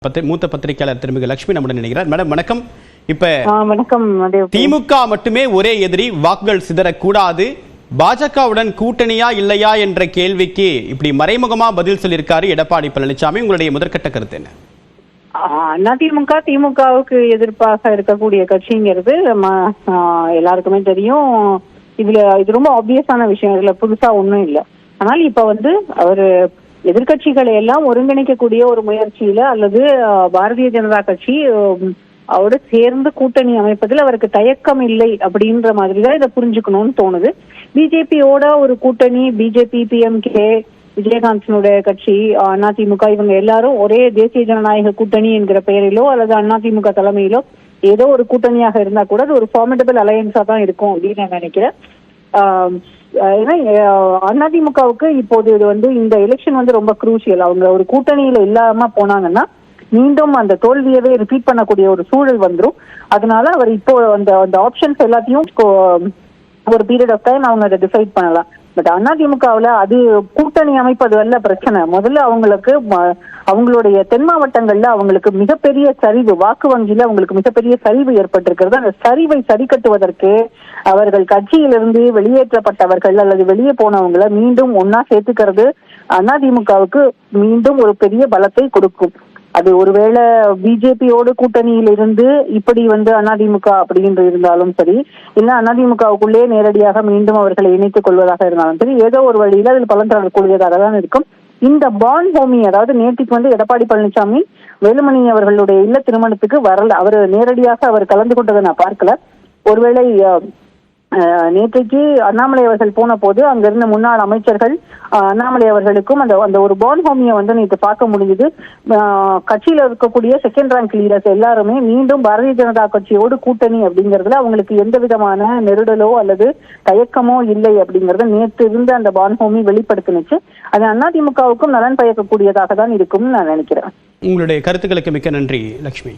மூத்த பத்திரிகையாளர் திருமிகு லட்சுமி நம்முடன் நினைக்கிறார். மேடம் வணக்கம். இப்ப வணக்கம். திமுக மட்டுமே ஒரே எதிரி, வாக்குகள் சிதறக்கூடாது, பாஜகவுடன் கூட்டணியா இல்லையா என்ற கேள்விக்கு இப்படி மறைமுகமா பதில் சொல்லியிருக்காரு எடப்பாடி பழனிசாமி. உங்களுடைய முதற்கட்ட கருத்து என்ன? திமுகவுக்கு எதிர்ப்பாக இருக்கக்கூடிய கட்சிங்கிறது எல்லாருக்குமே தெரியும். இது ரொம்ப ஆப்வியஸான விஷயம், இதுல புதுசா ஒண்ணும் இல்லை. ஆனால் இப்ப அவரு எதிர்கட்சிகளை எல்லாம் ஒருங்கிணைக்கக்கூடிய ஒரு முயற்சியில அல்லது பாரதிய ஜனதா கட்சி அவரோட சேர்ந்து கூட்டணி அமைப்பதில் அவருக்கு தயக்கம் இல்லை அப்படின்ற மாதிரிதான் இதை புரிஞ்சுக்கணும்னு தோணுது. பிஜேபியோட ஒரு கூட்டணி, பிஜேபி, PMK, விஜயகாந்தனுடைய கட்சி, அதிமுக, இவங்க எல்லாரும் ஒரே தேசிய ஜனநாயக கூட்டணி என்கிற பெயரிலோ அல்லது அதிமுக தலைமையிலோ ஏதோ ஒரு கூட்டணியாக இருந்தா கூட அது ஒரு ஃபார்மிடபிள் அலையன்ஸா தான் இருக்கும் அப்படின்னு நான் நினைக்கிறேன். ஏன்னா அதிமுகவுக்கு இப்போது இந்த எலெக்ஷன் ரொம்ப குரூசியல். அவங்க ஒரு கூட்டணியில இல்லாம போனாங்கன்னா மீண்டும் அந்த தோல்வியவே ரிப்பீட் பண்ணக்கூடிய ஒரு சூழல் வந்துடும். அதனால அவர் இப்போ அந்த ஆப்ஷன்ஸ் எல்லாத்தையும் ஒரு பீரியட் ஆஃப் டைம் அவங்க அதை டிசைட் பண்ணலாம். பட் அதிமுகவுல அது கூட்டணி அமைப்பது அல்ல பிரச்சனை. முதல்ல அவங்களுடைய தென் மாவட்டங்கள்ல அவங்களுக்கு மிகப்பெரிய சரிவு, வாக்கு வங்கியில அவங்களுக்கு மிகப்பெரிய சரிவு ஏற்பட்டிருக்கிறது. அந்த சரிவை சரி கட்டுவதற்கு அவர்கள் கட்சியிலிருந்து வெளியேற்றப்பட்டவர்கள் அல்லது வெளியே போனவங்களை மீண்டும் ஒன்னா சேர்த்துக்கிறது அதிமுகவுக்கு மீண்டும் ஒரு பெரிய பலத்தை கொடுக்கும். அது ஒருவேளை பிஜேபியோடு கூட்டணியில் இருந்து இப்படி அதிமுக அப்படின்னு இருந்தாலும் சரி, இல்ல அதிமுகவுக்குள்ளே நேரடியாக மீண்டும் அவர்களை இணைத்துக் கொள்வதாக இருந்தாலும் சரி, ஏதோ ஒரு வழியில அதில் பலன் தரக்கூடியதாக தான் இருக்கும். இந்த பான் ஹோமி, அதாவது நேற்றுக்கு எடப்பாடி பழனிசாமி வேலுமணி அவர்களுடைய இல்ல திருமணத்துக்கு வரல. அவர் நேரடியாக அவர் கலந்து கொண்டதை நான் பார்க்கல. ஒருவேளை நேற்றைக்கு அண்ணாமலை அவர்கள் போன போது அங்கிருந்த முன்னாள் அமைச்சர்கள் அண்ணாமலை அவர்களுக்கும் அந்த ஒரு பான் ஹோமியை நேற்று பார்க்க முடியுது. கட்சியில இருக்கக்கூடிய செகண்ட் ரேங்க் லீடர்ஸ் எல்லாருமே மீண்டும் பாரதிய ஜனதா கட்சியோடு கூட்டணி அப்படிங்கறதுல அவங்களுக்கு எந்த விதமான நெருடலோ அல்லது தயக்கமோ இல்லை அப்படிங்கறத நேற்று இருந்த அந்த பான் ஹோமி வெளிப்படுத்தினுச்சு. அது அதிமுகவுக்கும் நலன் பயக்கக்கூடியதாக தான் இருக்கும்னு நான் நினைக்கிறேன். உங்களுடைய கருத்துக்களுக்கு மிக்க நன்றி லட்சுமி.